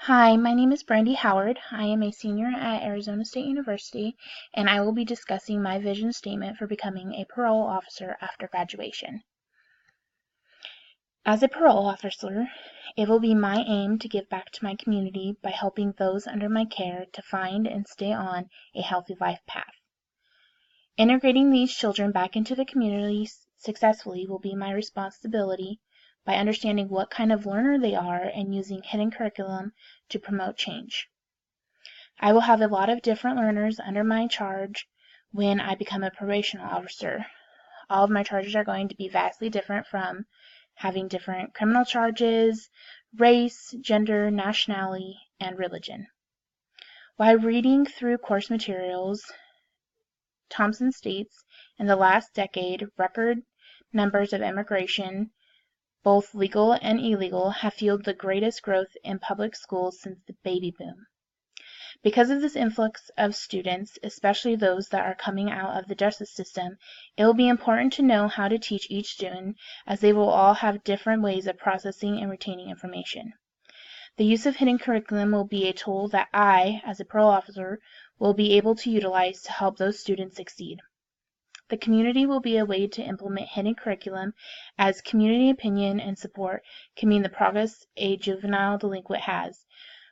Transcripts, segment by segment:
Hi, my name is Brandi Howard. I am a senior at Arizona State University, and I will be discussing my vision statement for becoming a parole officer after graduation. As a parole officer, it will be my aim to give back to my community by helping those under my care to find and stay on a healthy life path. Integrating these children back into the community successfully will be my responsibility by understanding what kind of learner they are and using hidden curriculum to promote change. I will have a lot of different learners under my charge when I become a probation officer. All of my charges are going to be vastly different, from having different criminal charges, race, gender, nationality, and religion. While reading through course materials, Thompson states, in the last decade, record numbers of immigration, both legal and illegal, have fueled the greatest growth in public schools since the baby boom. Because of this influx of students, especially those that are coming out of the justice system, it will be important to know how to teach each student, as they will all have different ways of processing and retaining information. The use of hidden curriculum will be a tool that I, as a parole officer, will be able to utilize to help those students succeed. The community will be a way to implement hidden curriculum, as community opinion and support can mean the progress a juvenile delinquent has,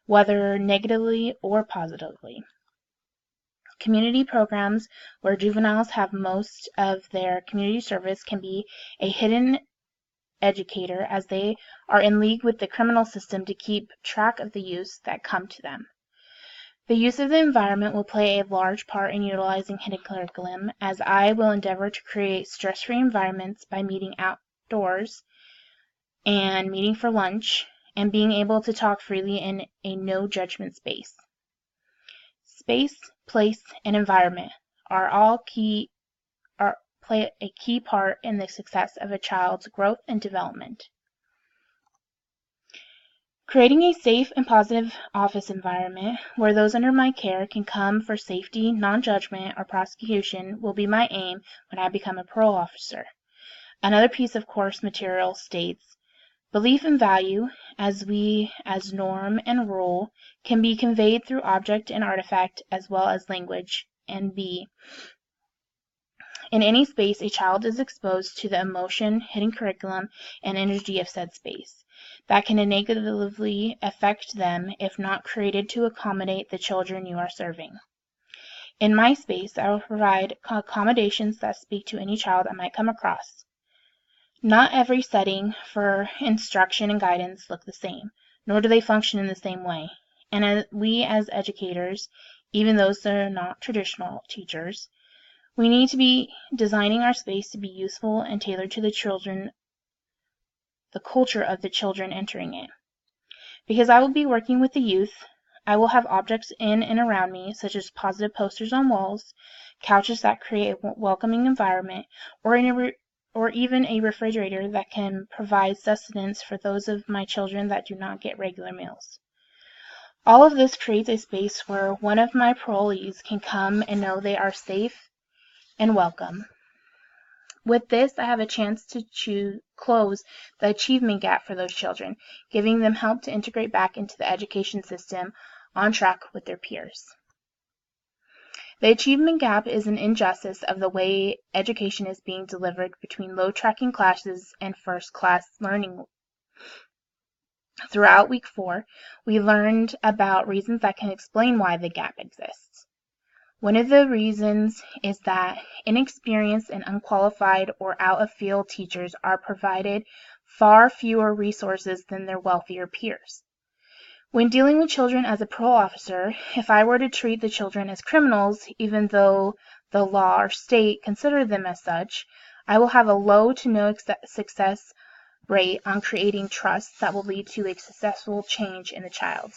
whether negatively or positively. Community programs where juveniles have most of their community service can be a hidden educator, as they are in league with the criminal system to keep track of the youths that come to them. The use of the environment will play a large part in utilizing hidden curriculum, as I will endeavor to create stress-free environments by meeting outdoors and meeting for lunch, and being able to talk freely in a no-judgment space. Space, place, and environment play a key part in the success of a child's growth and development. Creating a safe and positive office environment where those under my care can come for safety, non-judgment, or prosecution will be my aim when I become a parole officer. Another piece of course material states, belief and value, as norm and rule, can be conveyed through object and artifact as well as language. And B, in any space a child is exposed to the emotion, hidden curriculum, and energy of said space that can negatively affect them if not created to accommodate the children you are serving. In my space, I will provide accommodations that speak to any child I might come across. Not every setting for instruction and guidance look the same, nor do they function in the same way. And we as educators, even those that are not traditional teachers, we need to be designing our space to be useful and tailored to the culture of the children entering it. Because I will be working with the youth, I will have objects in and around me, such as positive posters on walls, couches that create a welcoming environment, or even a refrigerator that can provide sustenance for those of my children that do not get regular meals. All of this creates a space where one of my parolees can come and know they are safe and welcome. With this, I have a chance to close the achievement gap for those children, giving them help to integrate back into the education system on track with their peers. The achievement gap is an injustice of the way education is being delivered between low-tracking classes and first-class learning. Throughout week 4, we learned about reasons that can explain why the gap exists. One of the reasons is that inexperienced and unqualified or out-of-field teachers are provided far fewer resources than their wealthier peers. When dealing with children as a parole officer, if I were to treat the children as criminals, even though the law or state consider them as such, I will have a low to no success rate on creating trust that will lead to a successful change in the child.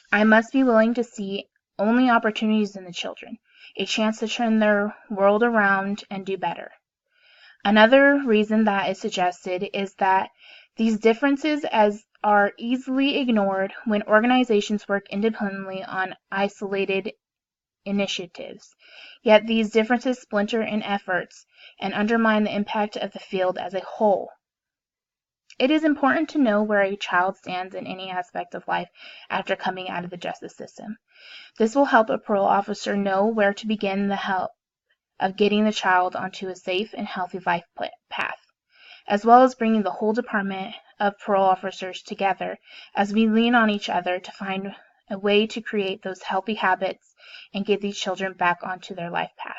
I must be willing to see only opportunities in the children, a chance to turn their world around and do better. Another reason that is suggested is that these differences are easily ignored when organizations work independently on isolated initiatives. Yet these differences splinter in efforts and undermine the impact of the field as a whole. It is important to know where a child stands in any aspect of life after coming out of the justice system. This will help a parole officer know where to begin the help of getting the child onto a safe and healthy life path, as well as bringing the whole department of parole officers together as we lean on each other to find a way to create those healthy habits and get these children back onto their life path.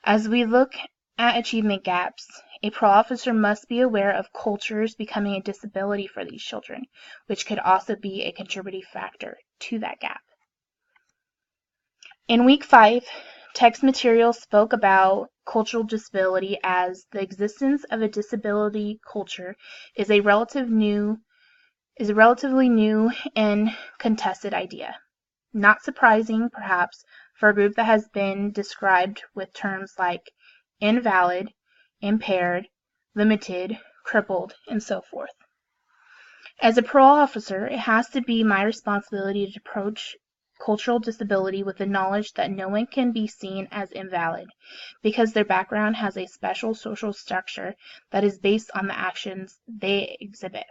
As we look at achievement gaps, a parole officer must be aware of cultures becoming a disability for these children, which could also be a contributing factor to that gap. In week 5, text material spoke about cultural disability as the existence of a disability culture is a relatively new and contested idea. Not surprising, perhaps, for a group that has been described with terms like invalid, impaired, limited, crippled, and so forth. As a parole officer, it has to be my responsibility to approach cultural disability with the knowledge that no one can be seen as invalid because their background has a special social structure that is based on the actions they exhibit.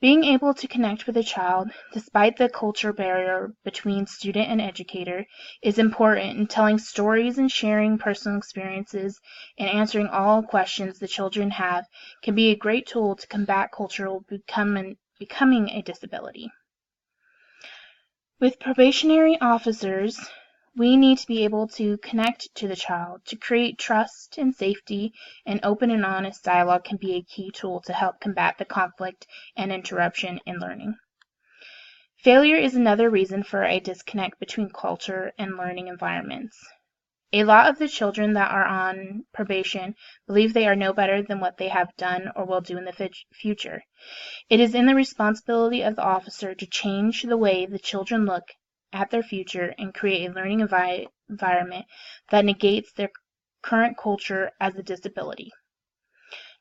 Being able to connect with a child, despite the culture barrier between student and educator, is important in telling stories and sharing personal experiences and answering all questions the children have can be a great tool to combat cultural becoming a disability. With probationary officers, we need to be able to connect to the child, to create trust and safety, and open and honest dialogue can be a key tool to help combat the conflict and interruption in learning. Failure is another reason for a disconnect between culture and learning environments. A lot of the children that are on probation believe they are no better than what they have done or will do in the future. It is in the responsibility of the officer to change the way the children look at their future and create a learning environment that negates their current culture as a disability.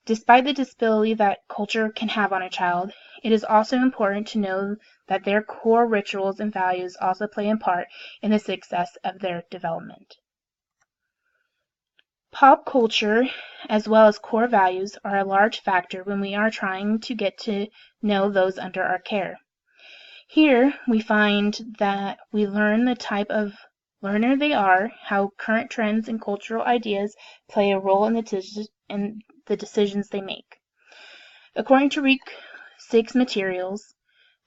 Despite the disability that culture can have on a child, it is also important to know that their core rituals and values also play a part in the success of their development. Pop culture, as well as core values, are a large factor when we are trying to get to know those under our care. Here, we find that we learn the type of learner they are, how current trends and cultural ideas play a role in the decisions they make. According to week 6 materials,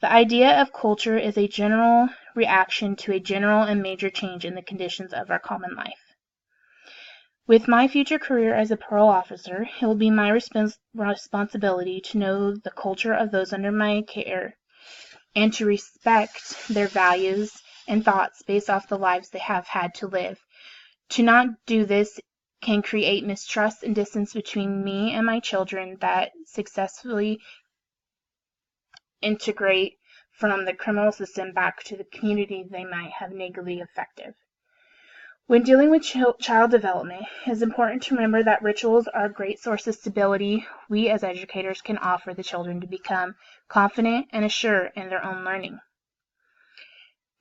the idea of culture is a general reaction to a general and major change in the conditions of our common life. With my future career as a parole officer, it will be my responsibility to know the culture of those under my care and to respect their values and thoughts based off the lives they have had to live. To not do this can create mistrust and distance between me and my children that successfully integrate from the criminal system back to the community they might have negatively affected. When dealing with child development, it is important to remember that rituals are a great source of stability we as educators can offer the children to become confident and assured in their own learning.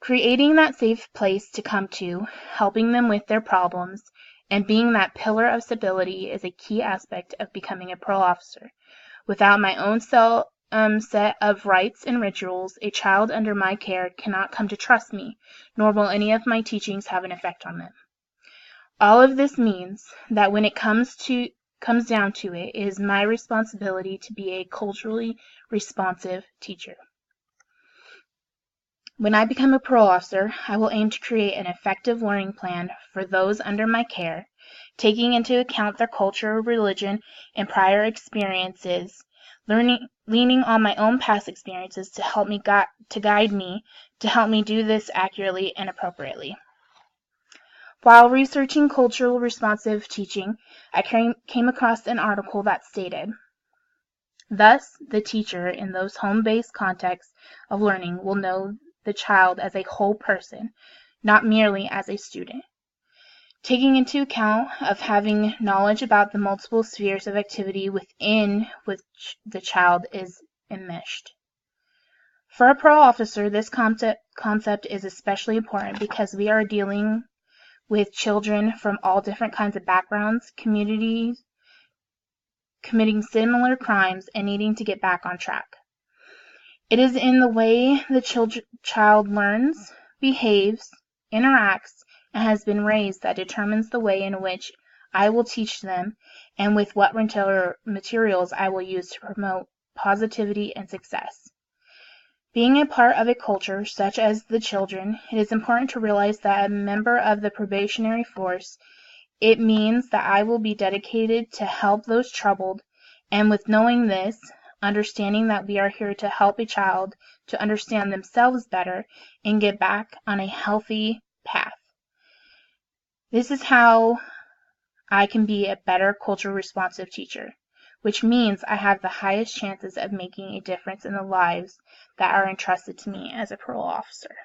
Creating that safe place to come to, helping them with their problems, and being that pillar of stability is a key aspect of becoming a parole officer. Without my own set of rights and rituals, a child under my care cannot come to trust me, nor will any of my teachings have an effect on them. All of this means that when it comes down to it, it is my responsibility to be a culturally responsive teacher. When I become a parole officer, I will aim to create an effective learning plan for those under my care, taking into account their culture, religion, and prior experiences, leaning on my own past experiences to help me do this accurately and appropriately. While researching cultural responsive teaching, I came across an article that stated, "Thus, the teacher in those home-based contexts of learning will know the child as a whole person, not merely as a student, taking into account of having knowledge about the multiple spheres of activity within which the child is enmeshed." For a parole officer, this concept is especially important because we are dealing with children from all different kinds of backgrounds, communities, committing similar crimes and needing to get back on track. It is in the way the child learns, behaves, interacts, and has been raised that determines the way in which I will teach them and with what materials I will use to promote positivity and success. Being a part of a culture such as the children, it is important to realize that a member of the probationary force, it means that I will be dedicated to help those troubled, and with knowing this, understanding that we are here to help a child to understand themselves better and get back on a healthy path. This is how I can be a better culture-responsive teacher, which means I have the highest chances of making a difference in the lives that are entrusted to me as a parole officer.